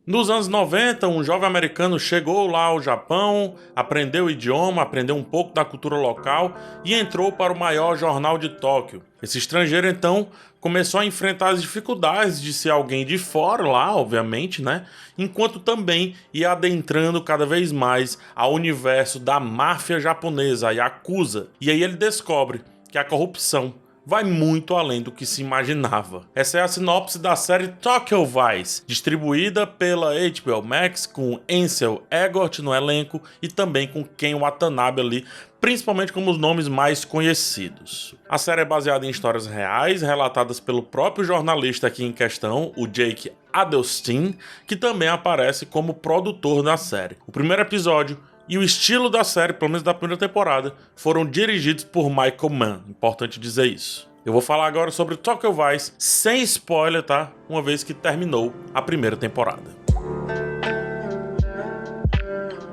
Nos anos 90, um jovem americano chegou lá ao Japão, aprendeu o idioma, aprendeu um pouco da cultura local e entrou para o maior jornal de Tóquio. Esse estrangeiro, então, começou a enfrentar as dificuldades de ser alguém de fora lá, obviamente, né? Enquanto também ia adentrando cada vez mais ao universo da máfia japonesa, a Yakuza. E aí ele descobre que a corrupção vai muito além do que se imaginava. Essa é a sinopse da série Tokyo Vice, distribuída pela HBO Max, com Ansel Elgort no elenco e também com Ken Watanabe ali, principalmente como os nomes mais conhecidos. A série é baseada em histórias reais, relatadas pelo próprio jornalista aqui em questão, o Jake Adelstein, que também aparece como produtor da série. O primeiro episódio e o estilo da série, pelo menos da primeira temporada, foram dirigidos por Michael Mann, importante dizer isso. Eu vou falar agora sobre Tokyo Vice, sem spoiler, tá? Uma vez que terminou a primeira temporada.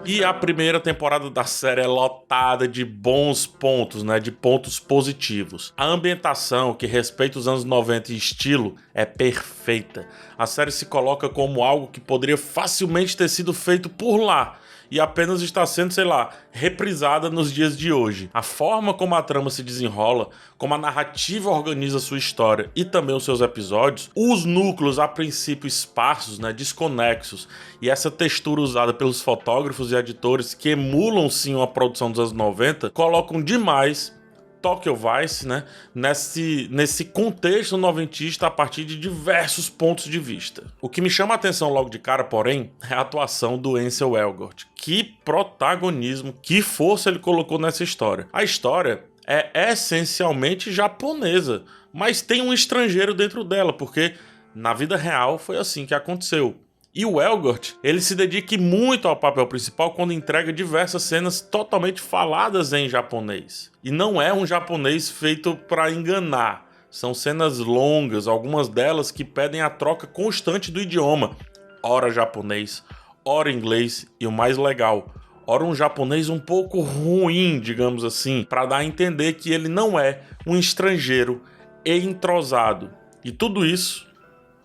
E a primeira temporada da série é lotada de bons pontos, né? De pontos positivos. A ambientação, que respeita os anos 90 e estilo, é perfeita. A série se coloca como algo que poderia facilmente ter sido feito por lá, e apenas está sendo, sei lá, reprisada nos dias de hoje. A forma como a trama se desenrola, como a narrativa organiza sua história e também os seus episódios, os núcleos a princípio esparsos, né, desconexos, e essa textura usada pelos fotógrafos e editores que emulam sim uma produção dos anos 90, colocam demais Tokyo Vice, né, nesse contexto noventista a partir de diversos pontos de vista. O que me chama a atenção logo de cara, porém, é a atuação do Ansel Elgort. Que protagonismo, que força ele colocou nessa história. A história é essencialmente japonesa, mas tem um estrangeiro dentro dela, porque na vida real foi assim que aconteceu. E o Elgort, ele se dedica muito ao papel principal quando entrega diversas cenas totalmente faladas em japonês. E não é um japonês feito para enganar. São cenas longas, algumas delas que pedem a troca constante do idioma. Ora japonês, ora inglês e o mais legal, ora um japonês um pouco ruim, digamos assim, para dar a entender que ele não é um estrangeiro e entrosado. E tudo isso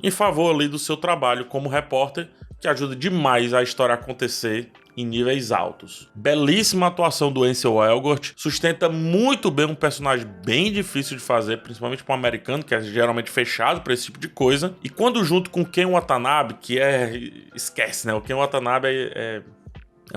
em favor ali do seu trabalho como repórter, que ajuda demais a história a acontecer em níveis altos. Belíssima atuação do Ansel Elgort, sustenta muito bem um personagem bem difícil de fazer, principalmente para um americano, que é geralmente fechado para esse tipo de coisa. E quando junto com Ken Watanabe, que esquece, né? O Ken Watanabe é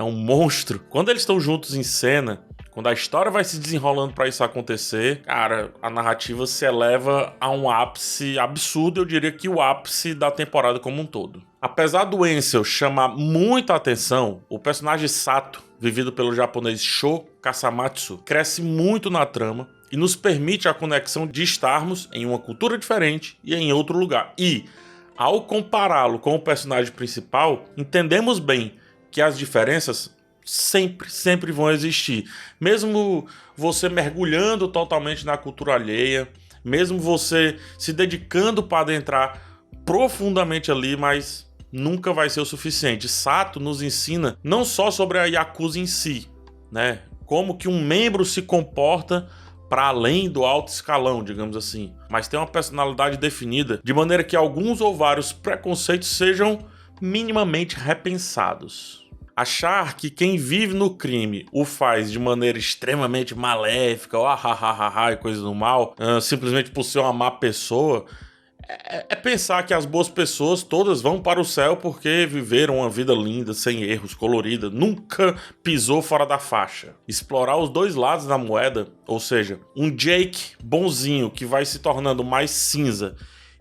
um monstro. Quando eles estão juntos em cena, quando a história vai se desenrolando para isso acontecer, cara, a narrativa se eleva a um ápice absurdo, eu diria que o ápice da temporada como um todo. Apesar do Ansel chamar muita atenção, o personagem Sato, vivido pelo japonês Sho Kasamatsu, cresce muito na trama e nos permite a conexão de estarmos em uma cultura diferente e em outro lugar. E, ao compará-lo com o personagem principal, entendemos bem que as diferenças sempre vão existir. Mesmo você mergulhando totalmente na cultura alheia, mesmo você se dedicando para adentrar profundamente ali, mas nunca vai ser o suficiente. Sato nos ensina não só sobre a Yakuza em si, né? Como que um membro se comporta para além do alto escalão, digamos assim, mas tem uma personalidade definida, de maneira que alguns ou vários preconceitos sejam minimamente repensados. Achar que quem vive no crime o faz de maneira extremamente maléfica, ou e coisa do mal, simplesmente por ser uma má pessoa, é pensar que as boas pessoas todas vão para o céu porque viveram uma vida linda, sem erros, colorida, nunca pisou fora da faixa. Explorar os dois lados da moeda, ou seja, um Jake bonzinho que vai se tornando mais cinza,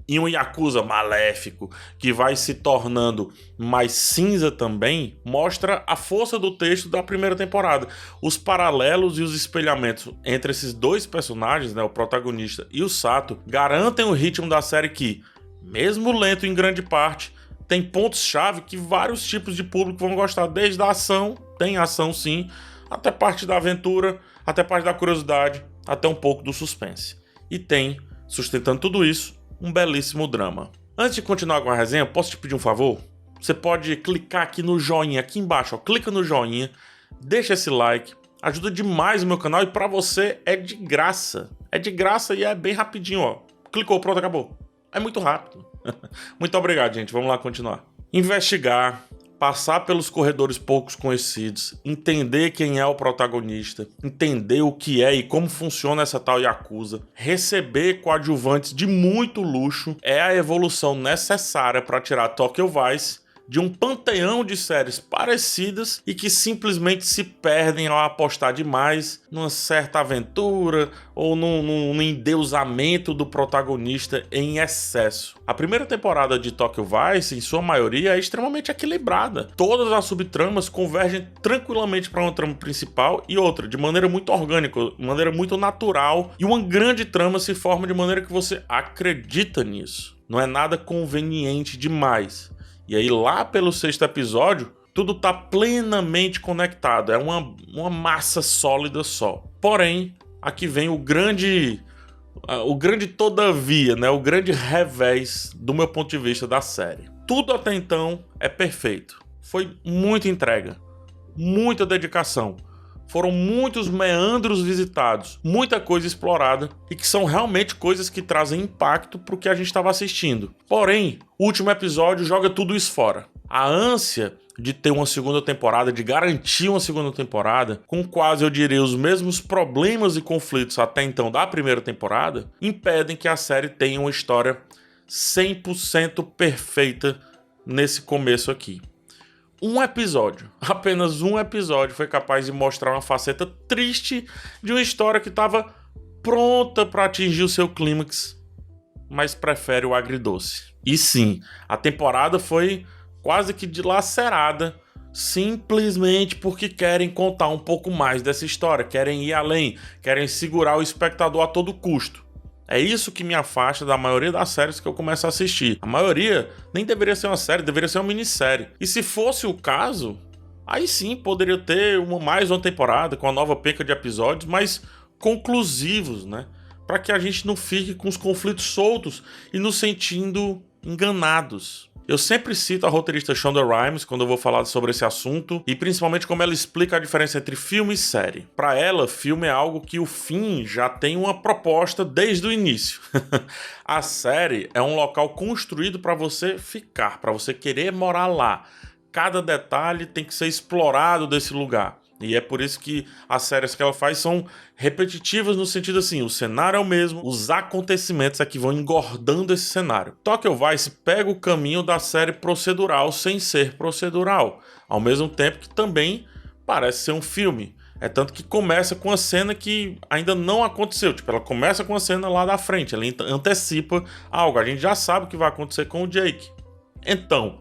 e um Yakuza maléfico que vai se tornando mais cinza também, mostra a força do texto da primeira temporada. Os paralelos e os espelhamentos entre esses dois personagens, né, o protagonista e o Sato, garantem o ritmo da série que, mesmo lento em grande parte, tem pontos-chave que vários tipos de público vão gostar, desde a ação, tem ação sim, até parte da aventura, até parte da curiosidade, até um pouco do suspense. E tem, sustentando tudo isso, um belíssimo drama. Antes de continuar com a resenha, posso te pedir um favor? Você pode clicar aqui no joinha, aqui embaixo, ó, clica no joinha, deixa esse like, ajuda demais o meu canal e pra você é de graça. É de graça e é bem rapidinho, ó. Clicou, pronto, acabou. É muito rápido. Muito obrigado, gente. Vamos lá continuar. investigar, passar pelos corredores poucos conhecidos, entender quem é o protagonista, entender o que é e como funciona essa tal Yakuza, receber coadjuvantes de muito luxo é a evolução necessária para tirar Tokyo Vice de um panteão de séries parecidas e que simplesmente se perdem ao apostar demais numa certa aventura ou num endeusamento do protagonista em excesso. A primeira temporada de Tokyo Vice, em sua maioria, é extremamente equilibrada. Todas as subtramas convergem tranquilamente para uma trama principal e outra, de maneira muito orgânica, de maneira muito natural, e uma grande trama se forma de maneira que você acredita nisso. Não é nada conveniente demais. E aí, lá pelo 6º episódio, tudo tá plenamente conectado. É uma massa sólida só. Porém, aqui vem o grande todavia, né? O grande revés, do meu ponto de vista, da série. Tudo até então é perfeito. Foi muita entrega, muita dedicação. Foram muitos meandros visitados, muita coisa explorada e que são realmente coisas que trazem impacto para o que a gente estava assistindo. Porém, o último episódio joga tudo isso fora. A ânsia de ter uma segunda temporada, de garantir uma segunda temporada, com quase, eu diria, os mesmos problemas e conflitos até então da primeira temporada, impedem que a série tenha uma história 100% perfeita nesse começo aqui. Apenas um episódio foi capaz de mostrar uma faceta triste de uma história que estava pronta para atingir o seu clímax, mas prefere o agridoce. E sim, a temporada foi quase que dilacerada, simplesmente porque querem contar um pouco mais dessa história, querem ir além, querem segurar o espectador a todo custo. É isso que me afasta da maioria das séries que eu começo a assistir. A maioria nem deveria ser uma série, deveria ser uma minissérie. E se fosse o caso, aí sim poderia ter mais uma temporada com uma nova penca de episódios, mas conclusivos, né? Para que a gente não fique com os conflitos soltos e nos sentindo enganados. Eu sempre cito a roteirista Shonda Rhimes quando eu vou falar sobre esse assunto, e principalmente como ela explica a diferença entre filme e série. Para ela, filme é algo que o fim já tem uma proposta desde o início. A série é um local construído para você ficar, para você querer morar lá. Cada detalhe tem que ser explorado desse lugar. E é por isso que as séries que ela faz são repetitivas no sentido assim, o cenário é o mesmo, os acontecimentos é que vão engordando esse cenário. Tokyo Vice pega o caminho da série procedural sem ser procedural, ao mesmo tempo que também parece ser um filme. É tanto que começa com uma cena que ainda não aconteceu, ela começa com uma cena lá da frente, ela antecipa algo, a gente já sabe o que vai acontecer com o Jake. Então,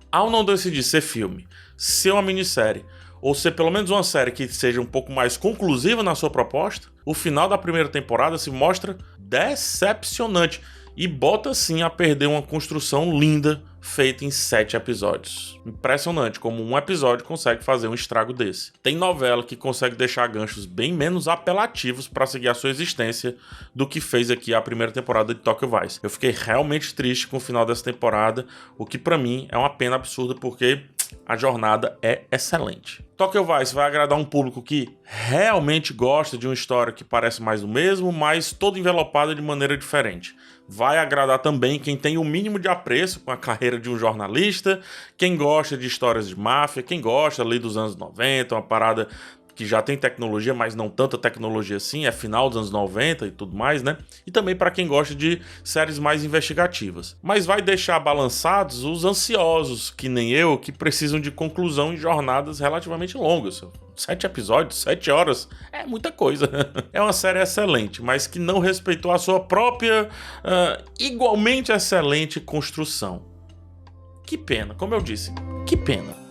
ao não decidir ser filme, ser uma minissérie, ou ser pelo menos uma série que seja um pouco mais conclusiva na sua proposta, o final da primeira temporada se mostra decepcionante e bota sim a perder uma construção linda feita em 7 episódios. Impressionante como um episódio consegue fazer um estrago desse. Tem novela que consegue deixar ganchos bem menos apelativos para seguir a sua existência do que fez aqui a primeira temporada de Tokyo Vice. Eu fiquei realmente triste com o final dessa temporada, o que para mim é uma pena absurda porque a jornada é excelente. Tokyo Vice vai agradar um público que realmente gosta de uma história que parece mais do mesmo, mas toda envelopada de maneira diferente. Vai agradar também quem tem o mínimo de apreço com a carreira de um jornalista, quem gosta de histórias de máfia, quem gosta ali dos anos 90, uma parada que já tem tecnologia, mas não tanta tecnologia assim, é final dos anos 90 e tudo mais, né? E também para quem gosta de séries mais investigativas. Mas vai deixar balançados os ansiosos, que nem eu, que precisam de conclusão em jornadas relativamente longas. 7 episódios, 7 horas, é muita coisa. É uma série excelente, mas que não respeitou a sua própria, igualmente excelente construção. Que pena, como eu disse, que pena.